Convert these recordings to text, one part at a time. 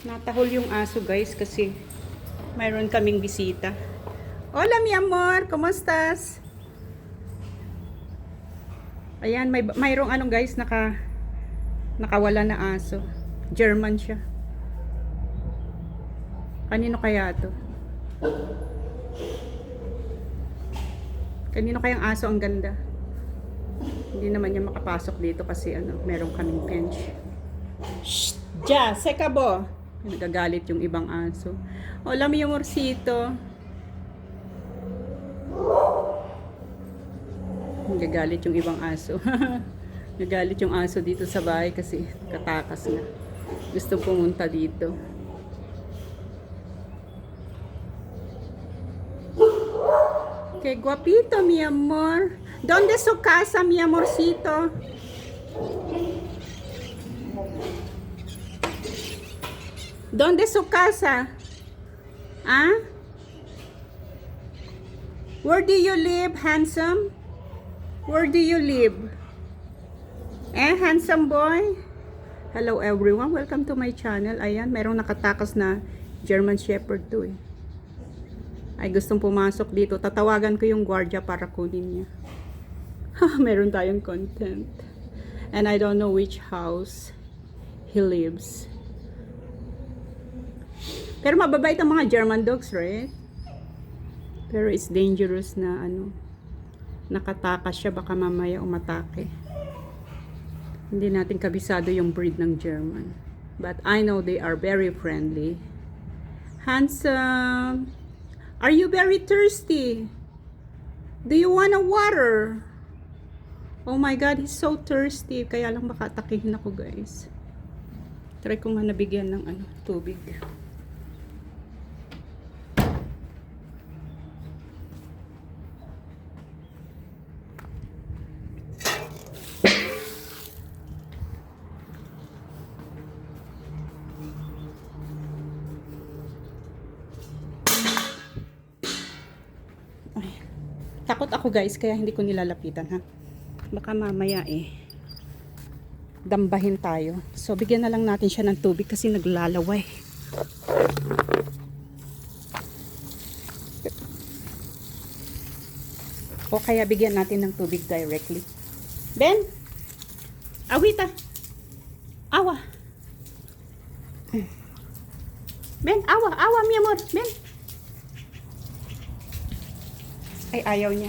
Natahol yung aso guys kasi mayroon kaming bisita. Hola mi amor, ¿cómo estás? Ayan, mayroong anong guys nakawala na aso. German siya. Kanino kaya to? Kanino kayang aso ang ganda? Hindi naman niya makapasok dito kasi meron kaming pinch. Shh! Ja, sekabo! Nagagalit yung ibang aso. Hola mi amorcito. Nagagalit yung ibang aso. Nagagalit yung aso dito sa bahay kasi katakas na. Gusto pumunta dito. Que guapito, mi amor. ¿Dónde es su casa, mi amorcito? ¿Dónde es su casa? ¿Ah? Where do you live, handsome? Where do you live? Handsome boy? Hello everyone, welcome to my channel. Ayan, merong nakatakas na German Shepherd to eh. Ay gustong pumasok dito. Tatawagan ko yung gwardiya para kunin niya. Meron tayong content. And I don't know which house he lives. Pero mababait ang mga German dogs, right? Pero it's dangerous na nakatakas siya, baka mamaya umatake. Hindi natin kabisado yung breed ng German. But I know they are very friendly. Handsome! Are you very thirsty? Do you want a water? Oh my God, he's so thirsty. Kaya lang baka atakihin ako, guys. Try ko nga nabigyan ng tubig. Ay, takot ako guys, kaya hindi ko nilalapitan ha. Baka mamaya dambahin tayo. So bigyan na lang natin siya ng tubig kasi naglalaway. O kaya bigyan natin ng tubig directly. Ben! Awita! Awa! Ben, awa, mi amor! Ben! Ay, ayaw niya.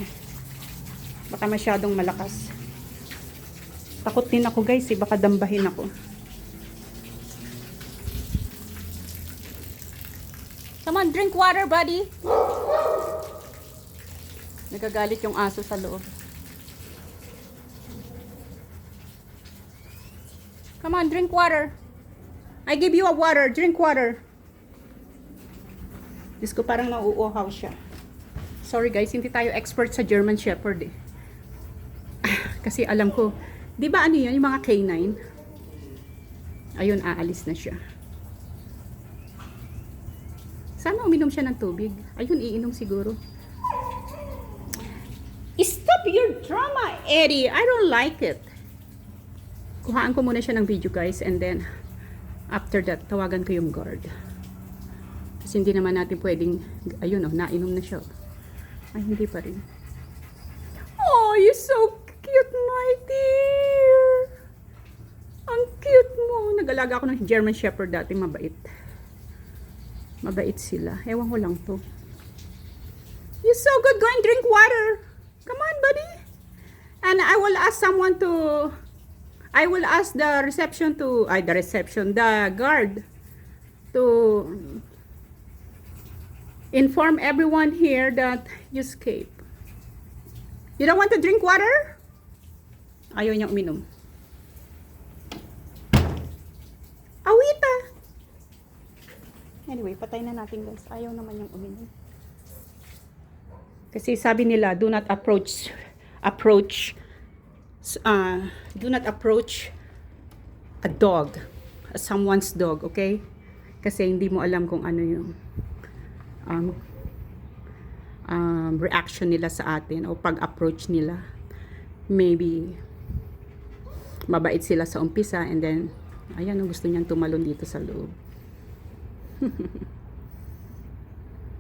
Baka masyadong malakas. Takot din ako guys, baka dambahin ako. Come on, drink water, buddy. Nagagalit yung aso sa loob. Come on, drink water. I give you a water, drink water. Diyos ko, parang nauuhaw siya. Sorry guys, hindi tayo expert sa German Shepherd eh. Kasi alam ko, di ba yun, yung mga canine? Ayun, aalis na siya. Sana uminom siya ng tubig. Ayun, iinom siguro. Stop your drama, Eddie. I don't like it. Kuhaan ko muna siya ng video guys and then after that, tawagan ko yung guard. Kasi hindi naman natin pwedeng, ayun nainom na siya. Ay, hindi pa rin. Oh, you're so cute, my dear. Ang cute mo. Nag-alaga ako ng German Shepherd dati, mabait. Mabait sila. Ewan ko lang to. You're so good. Go and drink water. Come on, buddy. And I will ask someone to, I will ask the reception to, the guard to inform everyone here that you escape. You don't want to drink water? Ayaw niyang uminom. Awita! Anyway, patay na natin guys. Ayaw naman niyang uminom. Kasi sabi nila, do not approach a dog, someone's dog, okay? Kasi hindi mo alam kung ano yung reaction nila sa atin o pag-approach nila. Maybe mabait sila sa umpisa and then ayan, gusto niyang tumalon dito sa loob.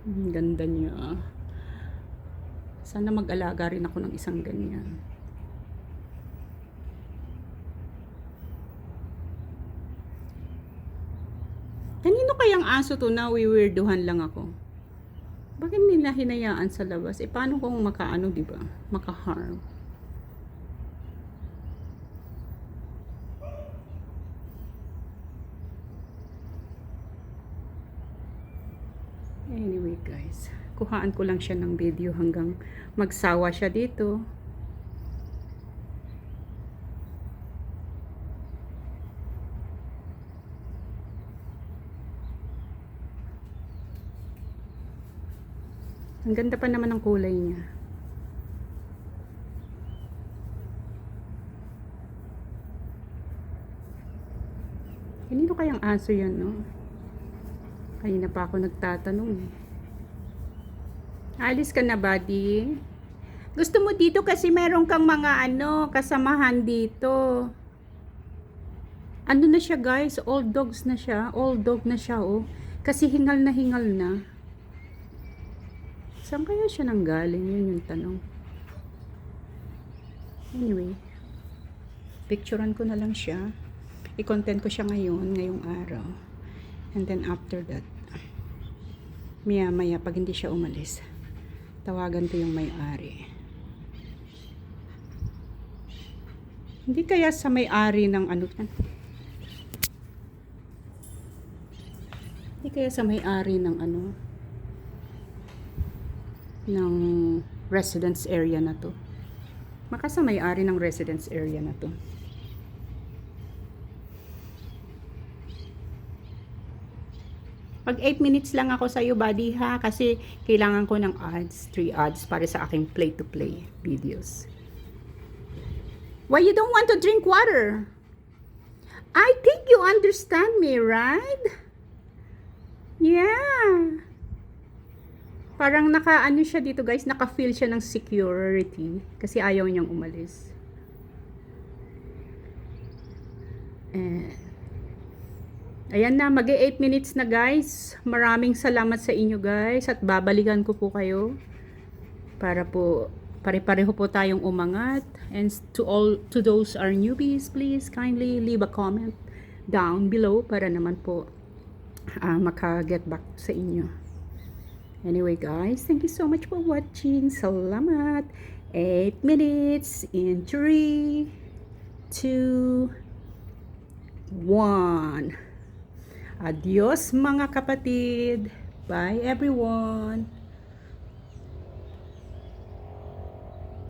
Ang ganda niya. Sana mag-alaga rin ako ng isang ganyan. Kanino kayang aso to na wiwirduhan lang ako? Bakit nila hinayaan sa labas? Paano kung makaano, di ba? Maka-harm. Anyway guys, kuhaan ko lang siya ng video hanggang magsawa siya dito. Ang ganda pa naman ng kulay niya. Kanino kayang aso yan, no? Kanina pa ako nagtatanong. Alis ka na, buddy? Gusto mo dito kasi meron kang mga kasamahan dito. Ano na siya, guys? Old dogs na siya. Old dog na siya, oh. Kasi hingal na. Saan kaya siya nanggaling? Yun yung tanong. Anyway, picturean ko na lang siya. I-content ko siya ngayong araw. And then after that, maya pag hindi siya umalis, tawagan ko yung may-ari. Hindi kaya sa may-ari ng Hindi kaya sa may-ari ng ng residence area na to. Baka sa may-ari ng residence area na to. Pag 8 minutes lang ako sa iyo, buddy, ha? Kasi kailangan ko ng ads, 3 ads para sa aking play-to-play videos. Why you don't want to drink water? I think you understand me, right? Yeah. Parang naka-ano siya dito, guys, naka-feel siya ng security kasi ayaw niyang umalis. Ayan na, mag-8 minutes na, guys. Maraming salamat sa inyo, guys, at babalikan ko po kayo para po pare-pareho po tayong umangat. And to those are newbies, please kindly leave a comment down below para naman po maka-get back sa inyo. Anyway, guys, thank you so much for watching. Salamat. 8 minutes in 3, 2, 1. Adios mga kapatid. Bye everyone.